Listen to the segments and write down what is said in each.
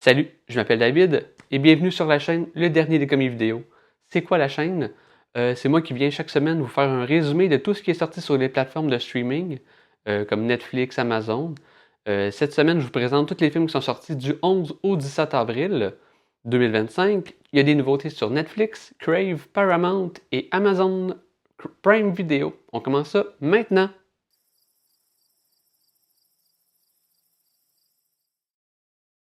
Salut, je m'appelle David et bienvenue sur la chaîne Le Dernier des Comics Vidéo. C'est quoi la chaîne? C'est moi qui viens chaque semaine vous faire un résumé de tout ce qui est sorti sur les plateformes de streaming, comme Netflix, Amazon. Cette semaine, je vous présente tous les films qui sont sortis du 11 au 17 avril 2025. Il y a des nouveautés sur Netflix, Crave, Paramount et Amazon Prime Video. On commence ça maintenant!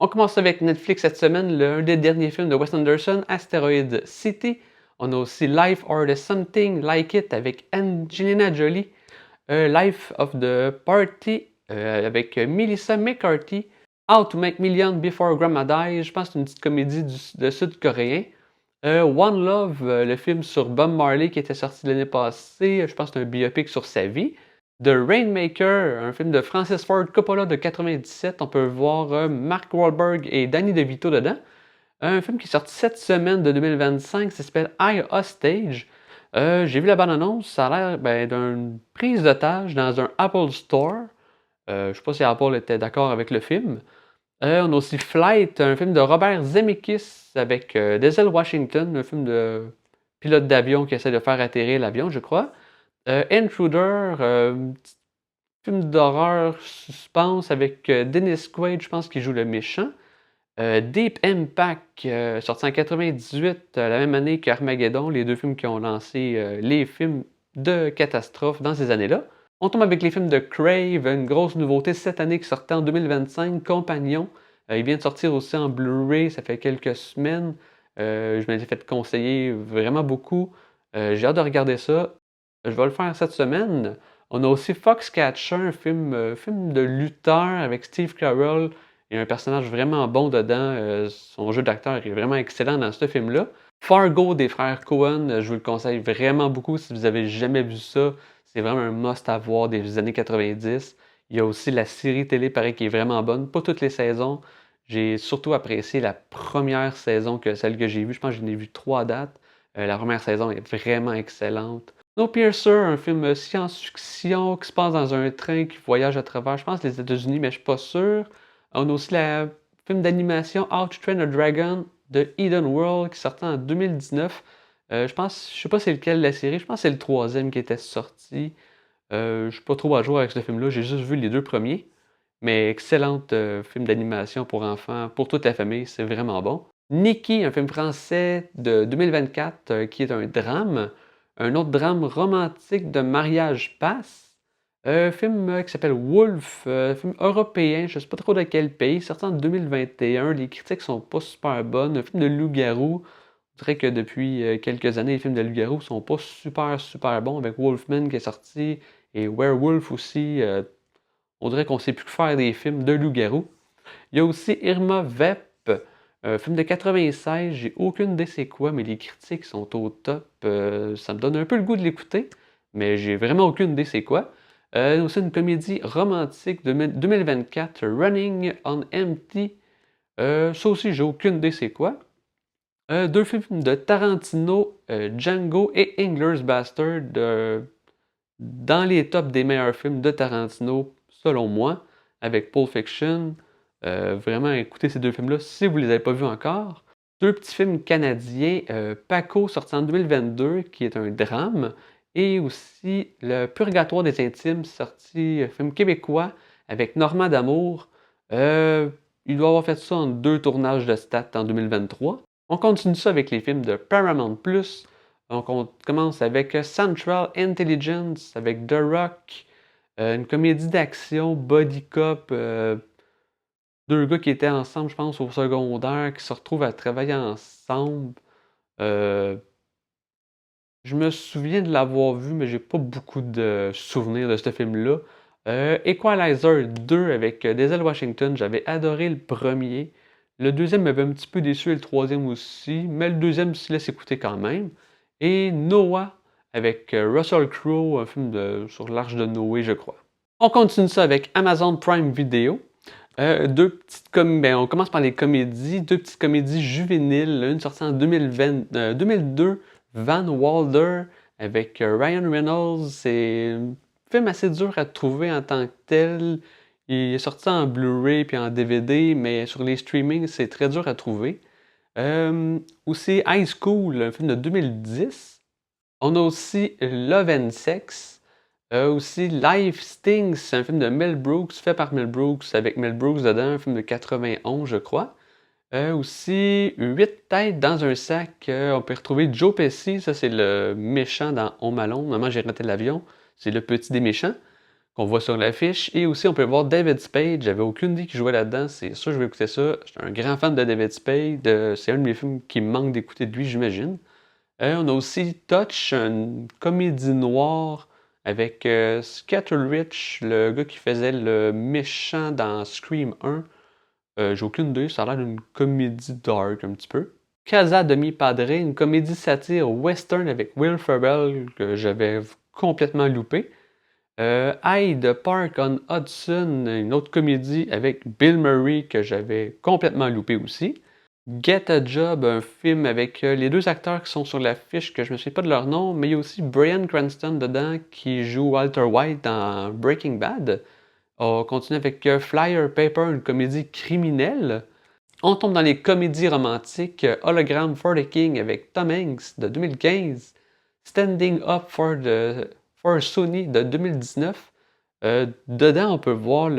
On commence avec Netflix cette semaine, l'un des derniers films de Wes Anderson, Asteroid City. On a aussi Life or the Something Like It avec Angelina Jolie. Life of the Party avec Melissa McCarthy. How to Make Millions Before Grandma Dies. Je pense que c'est une petite comédie de sud-coréen. One Love, le film sur Bob Marley qui était sorti l'année passée. Je pense que c'est un biopic sur sa vie. The Rainmaker, un film de Francis Ford Coppola de 97. On peut voir Mark Wahlberg et Danny DeVito dedans. Un film qui est sorti cette semaine de 2025, ça s'appelle High Hostage. J'ai vu la bande-annonce, ça a l'air d'une prise d'otage dans un Apple Store. Je sais pas si Apple était d'accord avec le film. On a aussi Flight, un film de Robert Zemeckis avec Denzel Washington, un film de pilote d'avion qui essaie de faire atterrir l'avion, je crois. Intruder, petit film d'horreur suspense avec Dennis Quaid, je pense qu'il joue le méchant. Deep Impact, sorti en 98, la même année qu'Armageddon, les deux films qui ont lancé les films de catastrophe dans ces années-là. On tombe avec les films de Crave, une grosse nouveauté cette année qui sortait en 2025, Compagnon. Il vient de sortir aussi en Blu-ray, ça fait quelques semaines. Je m'étais fait conseiller vraiment beaucoup. J'ai hâte de regarder ça. Je vais le faire cette semaine. On a aussi Foxcatcher, un film de lutteur avec Steve Carell. Il y a un personnage vraiment bon dedans. Son jeu d'acteur est vraiment excellent dans ce film-là. Fargo des frères Coen, je vous le conseille vraiment beaucoup si vous n'avez jamais vu ça. C'est vraiment un must à voir des années 90. Il y a aussi la série télé, pareil, qui est vraiment bonne. Pas toutes les saisons. J'ai surtout apprécié la première saison que celle que j'ai vue. Je pense que j'en ai vu 3 dates. La première saison est vraiment excellente. Snowpiercer, un film science-fiction qui se passe dans un train qui voyage à travers, je pense, les États-Unis, mais je suis pas sûr. On a aussi le film d'animation How to Train a Dragon de Eden World qui sortait en 2019. Je sais pas c'est lequel de la série, je pense que c'est le troisième qui était sorti. Je suis pas trop à jour avec ce film-là, j'ai juste vu les deux premiers. Mais excellent film d'animation pour enfants, pour toute la famille, c'est vraiment bon. Nikki, un film français de 2024 qui est un drame. Un autre drame romantique de mariage passe. Un film qui s'appelle Wolf, film européen, je ne sais pas trop de quel pays, sorti en 2021. Les critiques sont pas super bonnes. Un film de loup-garou. Je dirais que depuis quelques années, les films de loup-garou sont pas super bons. Avec Wolfman qui est sorti et Werewolf aussi. On dirait qu'on sait plus faire des films de loup-garou. Il y a aussi Irma Vep, un film de 96. J'ai aucune idée c'est quoi, mais les critiques sont au top. Ça me donne un peu le goût de l'écouter, mais j'ai vraiment aucune idée c'est quoi. Aussi une comédie romantique de 2024, Running on Empty. Ça aussi, j'ai aucune idée c'est quoi. Deux films de Tarantino, Django et Inglourious Bastard, dans les tops des meilleurs films de Tarantino, selon moi, avec Pulp Fiction. Vraiment, écoutez ces deux films-là si vous ne les avez pas vus encore. Deux petits films canadiens, Paco, sorti en 2022, qui est un drame, et aussi Le Purgatoire des Intimes, sorti, film québécois, avec Normand D'Amour. Il doit avoir fait ça en 2 tournages de stats en 2023. On continue ça avec les films de Paramount+. Donc on commence avec Central Intelligence, avec The Rock, une comédie d'action, body cop, deux gars qui étaient ensemble, je pense, au secondaire, qui se retrouvent à travailler ensemble. Euh, je me souviens de l'avoir vu, mais j'ai pas beaucoup de souvenirs de ce film-là. Equalizer 2 avec Denzel Washington, j'avais adoré le premier. Le deuxième m'avait un petit peu déçu et le troisième aussi, mais le deuxième se laisse écouter quand même. Et Noah avec Russell Crowe, un film sur l'Arche de Noé, je crois. On continue ça avec Amazon Prime Video. On commence par les comédies, deux petites comédies juvéniles, une sortie en 2002, Van Wilder avec Ryan Reynolds. C'est un film assez dur à trouver en tant que tel. Il est sorti en Blu-ray puis en DVD, mais sur les streamings, c'est très dur à trouver. Aussi High School, un film de 2010. On a aussi Love and Sex. Aussi Life Stings, c'est un film de Mel Brooks, fait par Mel Brooks, avec Mel Brooks dedans, un film de 91, je crois. Aussi, 8 têtes dans un sac. On peut retrouver Joe Pesci, ça c'est le méchant dans Home Alone. Maman, j'ai raté l'avion. C'est le petit des méchants qu'on voit sur l'affiche. Et aussi, on peut voir David Spade. J'avais aucune idée qu'il jouait là-dedans. C'est sûr, je vais écouter ça. Je suis un grand fan de David Spade. C'est un de mes films qui me manque d'écouter de lui, j'imagine. On a aussi Touch, une comédie noire avec Scatterrich, le gars qui faisait le méchant dans Scream 1. J'ai aucune idée, ça a l'air d'une comédie dark un petit peu. Casa de mi Padre, une comédie satire western avec Will Ferrell que j'avais complètement loupé. Hyde Park on Hudson, une autre comédie avec Bill Murray que j'avais complètement loupé aussi. Get a Job, un film avec les deux acteurs qui sont sur l'affiche, que je me souviens pas de leur nom, mais il y a aussi Bryan Cranston dedans qui joue Walter White dans Breaking Bad. On continue avec Flyer Paper, une comédie criminelle. On tombe dans les comédies romantiques. Hologram for the King avec Tom Hanks de 2015. Standing Up for Sony de 2019. Dedans, on peut voir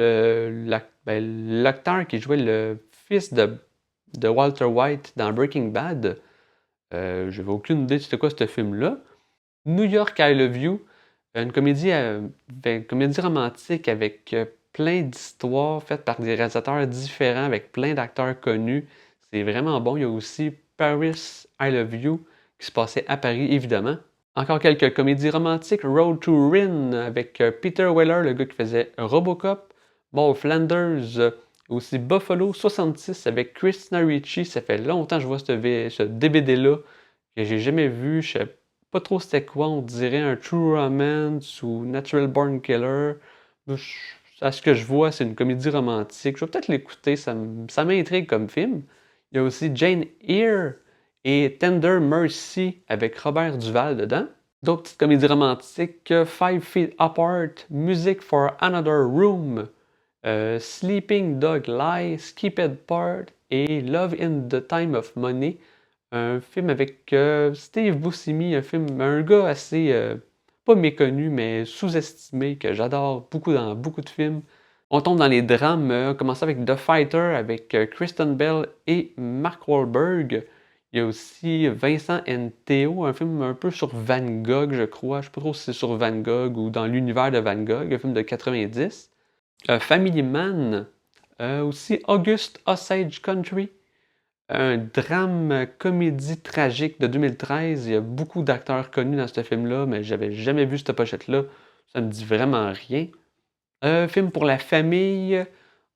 l'acteur qui jouait le fils de Walter White dans Breaking Bad. Je n'avais aucune idée de c'était quoi ce film-là. New York, I Love You, une comédie romantique avec plein d'histoires faites par des réalisateurs différents, avec plein d'acteurs connus. C'est vraiment bon. Il y a aussi Paris, I Love You, qui se passait à Paris, évidemment. Encore quelques comédies romantiques. Road to Rin, avec Peter Weller, le gars qui faisait Robocop. Bon, Flanders, aussi Buffalo 66 avec Christina Ricci. Ça fait longtemps que je vois ce DVD-là, que j'ai jamais vu. Je sais pas trop c'était quoi, on dirait un True Romance ou Natural Born Killer. À ce que je vois, c'est une comédie romantique. Je vais peut-être l'écouter, ça m'intrigue comme film. Il y a aussi Jane Eyre et Tender Mercy avec Robert Duval dedans. D'autres petites comédies romantiques, Five Feet Apart, Music for Another Room, Sleeping Dog Lie, Skipped Part et Love in the Time of Money. Un film avec Steve Buscemi, un gars assez, pas méconnu, mais sous-estimé, que j'adore beaucoup dans beaucoup de films. On tombe dans les drames, on commence avec The Fighter avec Kristen Bell et Mark Wahlberg. Il y a aussi Vincent and Theo, un film un peu sur Van Gogh, je crois. Je ne sais pas trop si c'est sur Van Gogh ou dans l'univers de Van Gogh, un film de 90. Family Man, aussi August Osage Country, un drame comédie tragique de 2013. Il y a beaucoup d'acteurs connus dans ce film-là, mais j'avais jamais vu cette pochette-là. Ça me dit vraiment rien. Film pour la famille.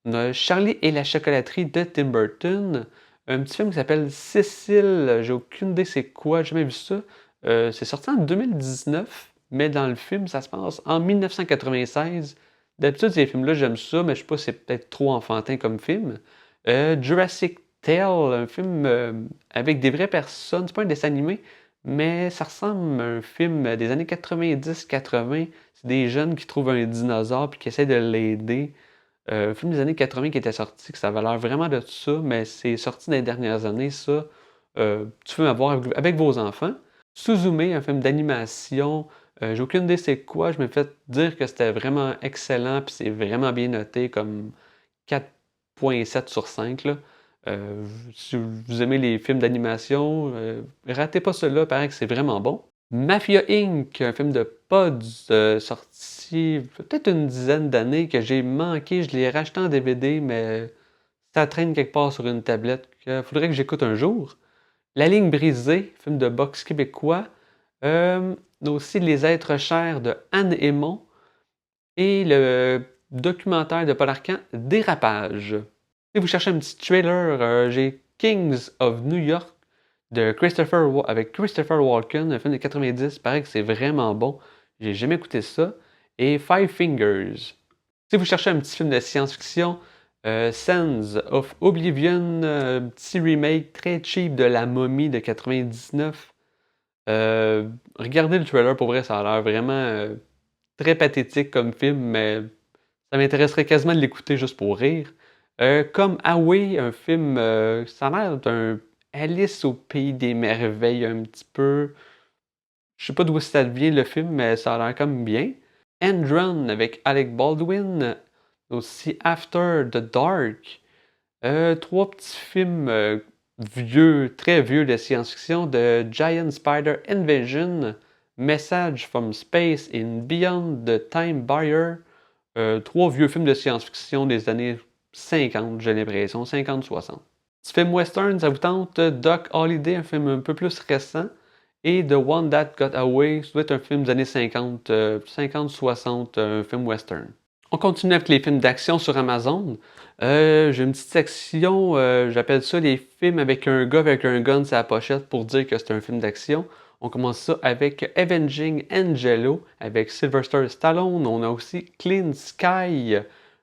On a Charlie et la chocolaterie de Tim Burton. Un petit film qui s'appelle Cécile. J'ai aucune idée c'est quoi, j'ai jamais vu ça. C'est sorti en 2019, mais dans le film, ça se passe en 1996. D'habitude, ces films-là, j'aime ça, mais je sais pas si c'est peut-être trop enfantin comme film. Jurassic Tale, un film avec des vraies personnes. C'est pas un dessin animé, mais ça ressemble à un film des années 90-80. C'est des jeunes qui trouvent un dinosaure puis qui essaient de l'aider. Un film des années 80 qui était sorti, que ça avait l'air vraiment de ça, mais c'est sorti dans les dernières années, ça. Tu peux m'avoir avec vos enfants. Suzume, un film d'animation. J'ai aucune idée c'est quoi. Je me fait dire que c'était vraiment excellent, puis c'est vraiment bien noté, comme 4,7 sur 5, là. Si vous aimez les films d'animation, ratez pas cela, paraît que c'est vraiment bon. Mafia Inc., un film de Pods, sorti peut-être une dizaine d'années, que j'ai manqué. Je l'ai racheté en DVD, mais ça traîne quelque part sur une tablette. Faudrait que j'écoute un jour. La ligne brisée, film de boxe québécois. Aussi Les êtres chers de Anne Hémon. Et le documentaire de Paul Arcand, Dérapage. Si vous cherchez un petit trailer, j'ai Kings of New York avec Christopher Walken, un film de 90. Paraît que c'est vraiment bon. J'ai jamais écouté ça. Et Five Fingers. Si vous cherchez un petit film de science-fiction, Sands of Oblivion, un petit remake très cheap de La Momie de 99. Regardez le trailer, pour vrai, ça a l'air vraiment très pathétique comme film, mais Ça m'intéresserait quasiment de l'écouter juste pour rire. Comme Away, un film, ça a l'air d'un Alice au pays des merveilles un petit peu. Je sais pas d'où ça vient le film, mais ça a l'air comme bien. End Run avec Alec Baldwin. Aussi After the Dark. Trois petits films vieux, très vieux de science-fiction de Giant Spider Invasion, Message from Space and Beyond the Time Barrier. Trois vieux films de science-fiction des années 50, j'ai l'impression, 50-60. Petit film western, ça vous tente? Doc Holliday, un film un peu plus récent. Et The One That Got Away, ça doit être un film des années 50, 50-60, un film western. On continue avec les films d'action sur Amazon. J'ai une petite section, j'appelle ça les films avec un gars avec un gun sur la pochette pour dire que c'est un film d'action. On commence ça avec Avenging Angelo avec Sylvester Stallone. On a aussi Clean Sky,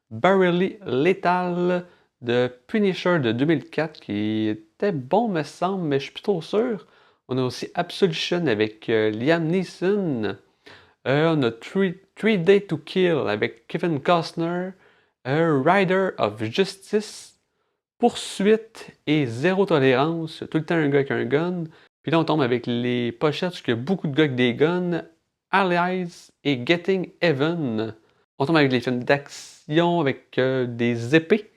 Barely Lethal, de Punisher de 2004 qui était bon me semble, mais je suis plutôt sûr. On a aussi Absolution avec Liam Neeson. On a Three Day to Kill avec Kevin Costner. Rider of Justice. Poursuite et Zéro Tolérance. Tout le temps un gars avec un gun. Puis là, on tombe avec les pochettes parce qu'il y a beaucoup de gars avec des guns. Allies et Getting Even. On tombe avec les films d'action avec des épées.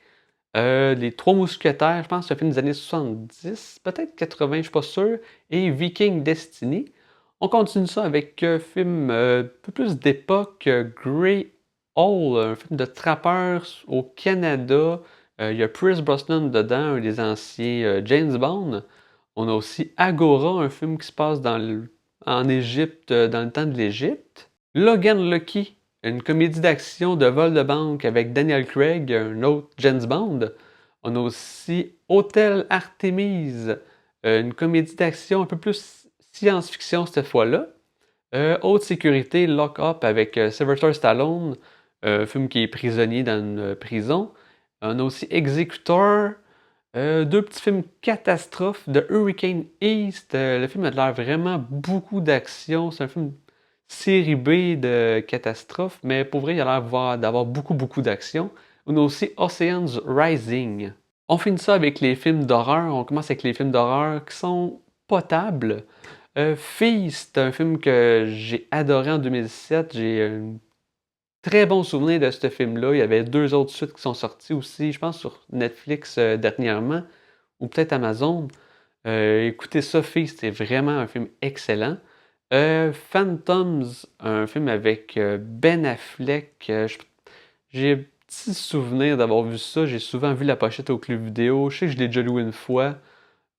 Les Trois Mousquetaires, je pense que c'est un film des années 70, peut-être 80, je suis pas sûr. Et Viking Destiny. On continue ça avec un film un peu plus d'époque, Grey Hole, un film de trappeurs au Canada. Il y a Pierce Brosnan dedans, un des anciens James Bond. On a aussi Agora, un film qui se passe en Égypte, dans le temps de l'Égypte. Logan Lucky, une comédie d'action de vol de banque avec Daniel Craig, un autre James Bond. On a aussi Hôtel Artemis, une comédie d'action un peu plus science-fiction cette fois-là. Haute sécurité, Lock Up avec Sylvester Stallone, un film qui est prisonnier dans une prison. On a aussi Executor, deux petits films catastrophes de Hurricane East. Le film a l'air vraiment beaucoup d'action. C'est un film série B de catastrophe, mais pour vrai, il a l'air d'avoir beaucoup d'action. On a aussi Ocean's Rising. On finit ça avec les films d'horreur. On commence avec les films d'horreur qui sont potables. Feast, un film que j'ai adoré en 2007. J'ai un très bon souvenir de ce film-là. Il y avait deux autres suites qui sont sorties aussi, je pense sur Netflix dernièrement, ou peut-être Amazon. Écoutez ça, Feast, c'est vraiment un film excellent. Phantoms, un film avec Ben Affleck. J'ai un petit souvenir d'avoir vu ça. J'ai souvent vu la pochette au club vidéo. Je sais que je l'ai déjà loué une fois.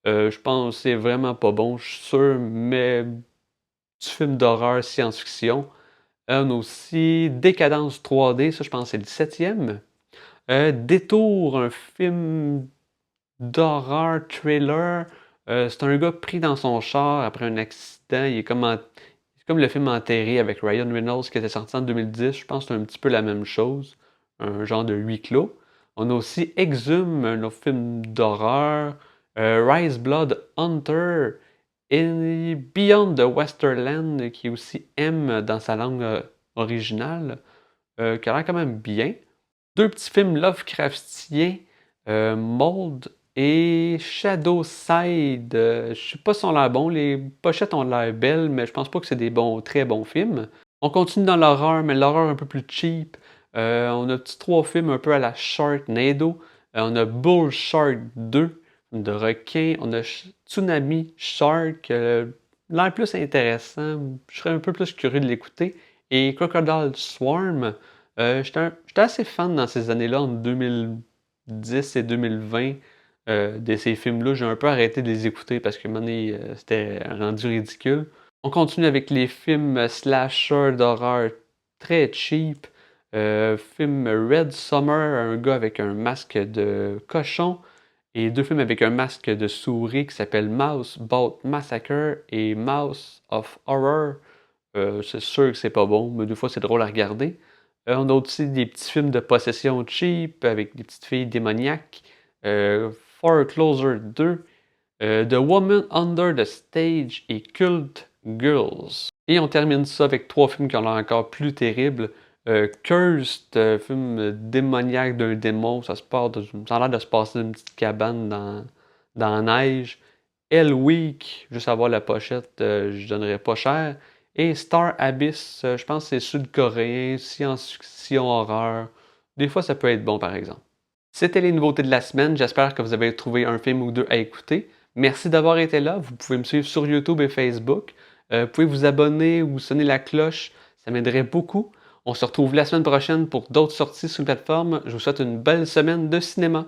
Je pense que c'est vraiment pas bon, je suis sûr, mais du film d'horreur science-fiction. On a aussi Décadence 3D, ça je pense que c'est le septième. Détour, un film d'horreur trailer. C'est un gars pris dans son char après un accident. C'est comme le film Enterré avec Ryan Reynolds qui était sorti en 2010. Je pense que c'est un petit peu la même chose. Un genre de huis clos. On a aussi Exhume, un autre film d'horreur. Rise Blood Hunter. Et Beyond the Westerland, qui est aussi M dans sa langue originale, qui a l'air quand même bien. Deux petits films Lovecraftiens, Mold et Shadowside. Je sais pas si on l'air bon, les pochettes ont l'air belles, mais je pense pas que c'est des très bons films. On continue dans l'horreur, mais l'horreur un peu plus cheap. On a petits trois films un peu à la Sharknado. On a Bull Shark 2 de requin. On a Tsunami Shark, l'air plus intéressant. Je serais un peu plus curieux de l'écouter. Et Crocodile Swarm. J'étais assez fan dans ces années-là, entre 2010 et 2020, de ces films-là. J'ai un peu arrêté de les écouter parce que c'était rendu ridicule. On continue avec les films slasher d'horreur très cheap. Film Red Summer, un gars avec un masque de cochon. Et deux films avec un masque de souris qui s'appelle Mouse Boat Massacre et Mouse of Horror. C'est sûr que c'est pas bon, mais des fois c'est drôle à regarder. On a aussi des petits films de possession cheap avec des petites filles démoniaques. Foreclosure 2, The Woman Under the Stage et Cult Girls. Et on termine ça avec trois films qui ont l'air encore plus terribles. Cursed, film démoniaque d'un démon, ça a l'air de se passer dans une petite cabane dans la neige. Hell Week, juste avoir la pochette, je donnerais pas cher. Et Star Abyss, je pense que c'est sud-coréen, science-fiction, horreur. Des fois, ça peut être bon, par exemple. C'était les nouveautés de la semaine. J'espère que vous avez trouvé un film ou deux à écouter. Merci d'avoir été là. Vous pouvez me suivre sur YouTube et Facebook. Vous pouvez vous abonner ou sonner la cloche. Ça m'aiderait beaucoup. On se retrouve la semaine prochaine pour d'autres sorties sur une plateforme. Je vous souhaite une belle semaine de cinéma.